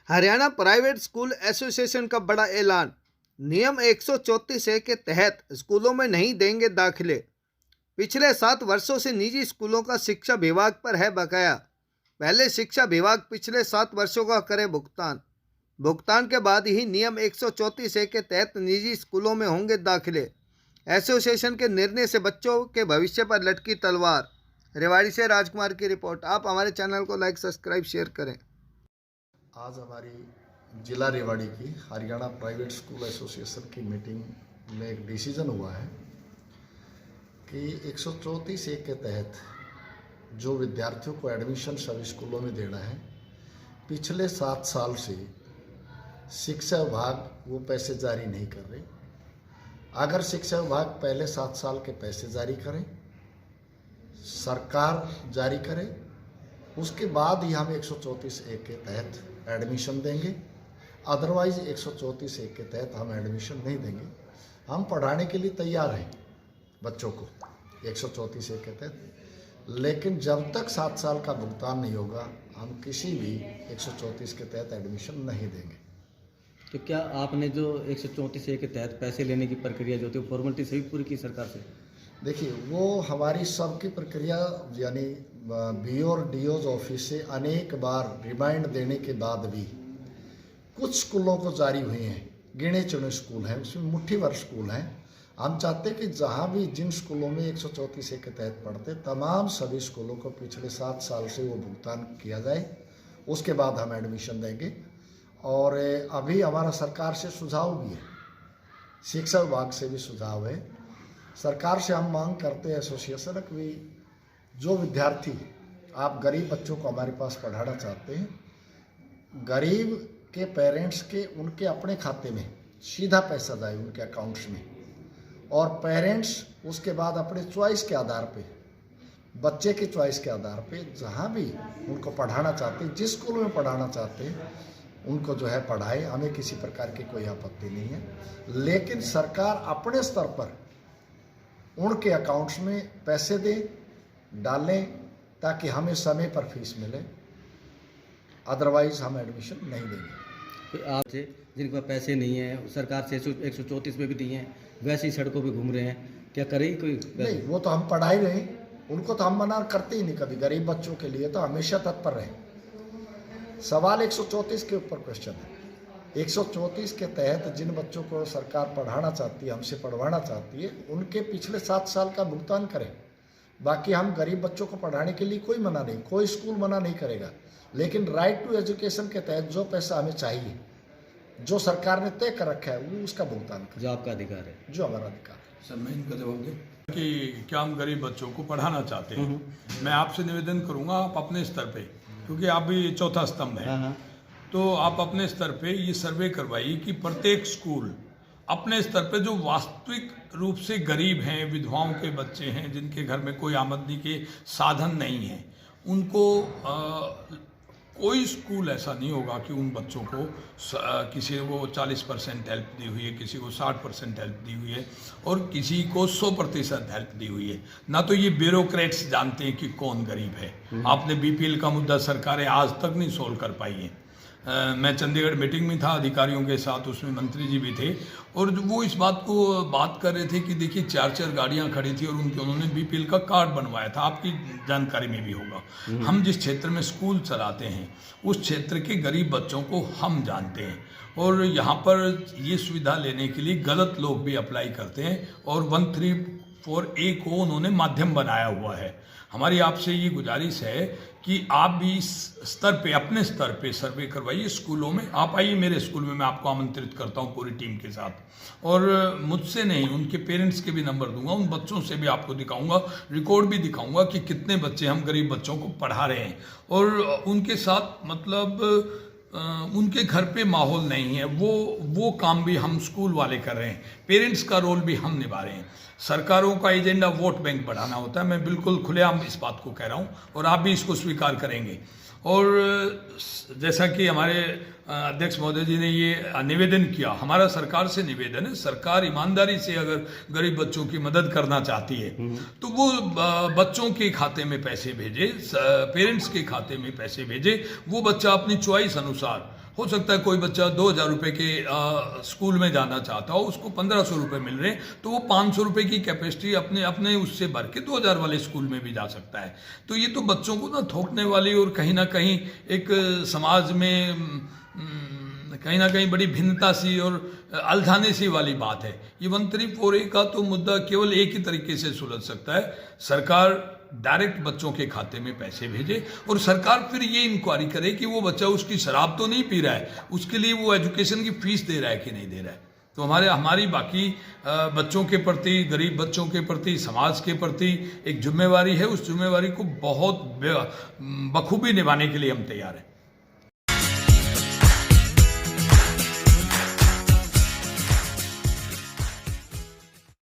Haryana private school association का बड़ा ऐलान। नियम 134A के तहत स्कूलों में नहीं देंगे दाखिले। पिछले 7 वर्षों से निजी स्कूलों का शिक्षा विभाग पर है बकाया। पहले शिक्षा विभाग पिछले 7 वर्षों का करे भुगतान के बाद ही नियम 134A के तहत निजी स्कूलों में होंगे दाखिले। एसोसिएशन के निर्णय से बच्चों के भविष्य पर लटकी तलवार। रेवाड़ी से राजकुमार की रिपोर्ट। आप हमारे चैनल को लाइक, सब्सक्राइब, शेयर करें। आज हमारी जिला रेवाड़ी की हरियाणा प्राइवेट स्कूल एसोसिएशन की मीटिंग में एक डिसीजन हुआ है कि 134A के तहत जो विद्यार्थियों को एडमिशन सभी स्कूलों में देना है, पिछले 7 साल से शिक्षा विभाग वो पैसे जारी नहीं कर रहे। अगर शिक्षा विभाग पहले 7 साल के पैसे जारी करें, सरकार जारी करे, उसके बाद ही हम 134A के तहत एडमिशन देंगे। अदरवाइज 134A के तहत हम एडमिशन नहीं देंगे। हम पढ़ाने के लिए तैयार हैं बच्चों को 134A के तहत, लेकिन जब तक 7 साल का भुगतान नहीं होगा हम किसी भी 134 के तहत एडमिशन नहीं देंगे। तो क्या आपने जो 134A के तहत पैसे लेने की प्रक्रिया जो थी वो फॉर्मेलिटी सही पूरी की सरकार से? देखिए, वो हमारी सबकी प्रक्रिया यानी BO और DO's ऑफिस से अनेक बार रिमाइंड देने के बाद भी कुछ स्कूलों को जारी हुए हैं, गिने चुने स्कूल हैं, उसमें मुट्ठी भर स्कूल हैं। हम चाहते हैं कि जहाँ भी जिन स्कूलों में 134A के तहत पढ़ते तमाम सभी स्कूलों को पिछले 7 साल से वो भुगतान किया जाए, उसके बाद हम एडमिशन देंगे। और अभी हमारा सरकार से सुझाव भी है, शिक्षा विभाग से भी सुझाव है। सरकार से हम मांग करते हैं एसोसिएशन कि जो विद्यार्थी आप गरीब बच्चों को हमारे पास पढ़ाना चाहते हैं, गरीब के पेरेंट्स के उनके अपने खाते में सीधा पैसा जाए उनके अकाउंट्स में, और पेरेंट्स उसके बाद अपने चॉइस के आधार पे, बच्चे के चॉइस के आधार पे जहाँ भी उनको पढ़ाना चाहते हैं, जिस स्कूल में पढ़ाना चाहते हैं उनको जो है पढ़ाए। हमें किसी प्रकार की कोई आपत्ति नहीं है, लेकिन सरकार अपने स्तर पर उनके अकाउंट्स में पैसे दे डालें ताकि हमें समय पर फीस मिले। अदरवाइज हम एडमिशन नहीं देंगे। तो आप जिनके पास पैसे नहीं हैं, सरकार से 134 में भी दिए हैं, वैसे ही सड़कों पे घूम रहे हैं, क्या करें कोई? नहीं, वो तो हम पढ़ा ही रहे हैं, उनको तो हम मना करते ही नहीं कभी। गरीब बच्चों के लिए तो हमेशा तत्पर रहे। सवाल 134 के ऊपर क्वेश्चन है। 134 के तहत जिन बच्चों को सरकार पढ़ाना चाहती है, हमसे पढ़वाना चाहती है, उनके पिछले 7 साल का भुगतान करें। बाकी हम गरीब बच्चों को पढ़ाने के लिए कोई मना नहीं, कोई स्कूल मना नहीं करेगा, लेकिन राइट टू एजुकेशन के तहत जो पैसा हमें चाहिए, जो सरकार ने तय कर रखा है, वो उसका भुगतान करें। जो आपका अधिकार है, जो हमारा अधिकार है। सर, मैं इनका जवाब दूं कि क्या हम गरीब बच्चों को पढ़ाना चाहते हैं? मैं आपसे निवेदन करूंगा, आप अपने स्तर पे, क्योंकि आप भी चौथा स्तंभ है, तो आप अपने स्तर पे ये सर्वे करवाइए कि प्रत्येक स्कूल अपने स्तर पे जो वास्तविक रूप से गरीब हैं, विधवाओं के बच्चे हैं, जिनके घर में कोई आमदनी के साधन नहीं है, उनको कोई स्कूल ऐसा नहीं होगा कि उन बच्चों को किसी को 40% हेल्प दी हुई है, किसी को 60% हेल्प दी हुई है और किसी को 100% हेल्प दी हुई है। ना तो ये ब्यूरोक्रेट्स जानते हैं कि कौन गरीब है। आपने BPL का मुद्दा सरकारें आज तक नहीं सोल्व कर पाई हैं। मैं चंडीगढ़ मीटिंग में था अधिकारियों के साथ, उसमें मंत्री जी भी थे, और वो इस बात को बात कर रहे थे कि देखिए 4-4 गाड़ियां खड़ी थी और उन्होंने BPL का कार्ड बनवाया था, आपकी जानकारी में भी होगा। हम जिस क्षेत्र में स्कूल चलाते हैं उस क्षेत्र के गरीब बच्चों को हम जानते हैं, और यहाँ पर ये सुविधा लेने के लिए गलत लोग भी अप्लाई करते हैं, और 134A को उन्होंने माध्यम बनाया हुआ है। हमारी आपसे ये गुजारिश है कि आप भी इस स्तर पे, अपने स्तर पे सर्वे करवाइए स्कूलों में। आप आइए मेरे स्कूल में, मैं आपको आमंत्रित करता हूँ पूरी टीम के साथ, और मुझसे नहीं, उनके पेरेंट्स के भी नंबर दूंगा, उन बच्चों से भी आपको दिखाऊंगा, रिकॉर्ड भी दिखाऊंगा कि कितने बच्चे हम गरीब बच्चों को पढ़ा रहे हैं, और उनके साथ मतलब उनके घर पे माहौल नहीं है, वो काम भी हम स्कूल वाले कर रहे हैं, पेरेंट्स का रोल भी हम निभा रहे हैं। सरकारों का एजेंडा वोट बैंक बढ़ाना होता है, मैं बिल्कुल खुलेआम इस बात को कह रहा हूँ, और आप भी इसको स्वीकार करेंगे। और जैसा कि हमारे अध्यक्ष महोदय जी ने ये निवेदन किया, हमारा सरकार से निवेदन है, सरकार ईमानदारी से अगर गरीब बच्चों की मदद करना चाहती है तो वो बच्चों के खाते में पैसे भेजे, पेरेंट्स के खाते में पैसे भेजे, वो बच्चा अपनी चॉइस अनुसार हो सकता है कोई बच्चा 2,000 रुपये के स्कूल में जाना चाहता हो, उसको 1,500 रुपये मिल रहे हैं, तो वो 500 रुपये की कैपेसिटी अपने अपने उससे भर के 2,000 वाले स्कूल में भी जा सकता है। तो ये तो बच्चों को ना थोपने वाली और कहीं ना कहीं एक समाज में कहीं ना कहीं बड़ी भिन्नता सी और अलझाने सी वाली बात है। ये 134A का तो मुद्दा केवल एक ही तरीके से सुलझ सकता है, सरकार डायरेक्ट बच्चों के खाते में पैसे भेजे और सरकार फिर ये इंक्वायरी करे कि वो बच्चा उसकी शराब तो नहीं पी रहा है, उसके लिए वो एजुकेशन की फीस दे रहा है कि नहीं दे रहा है। तो हमारी बाकी बच्चों के प्रति, गरीब बच्चों के प्रति, समाज के प्रति एक जिम्मेवारी है। उस जिम्मेवारी को बहुत बखूबी निभाने के लिए हम तैयार हैं।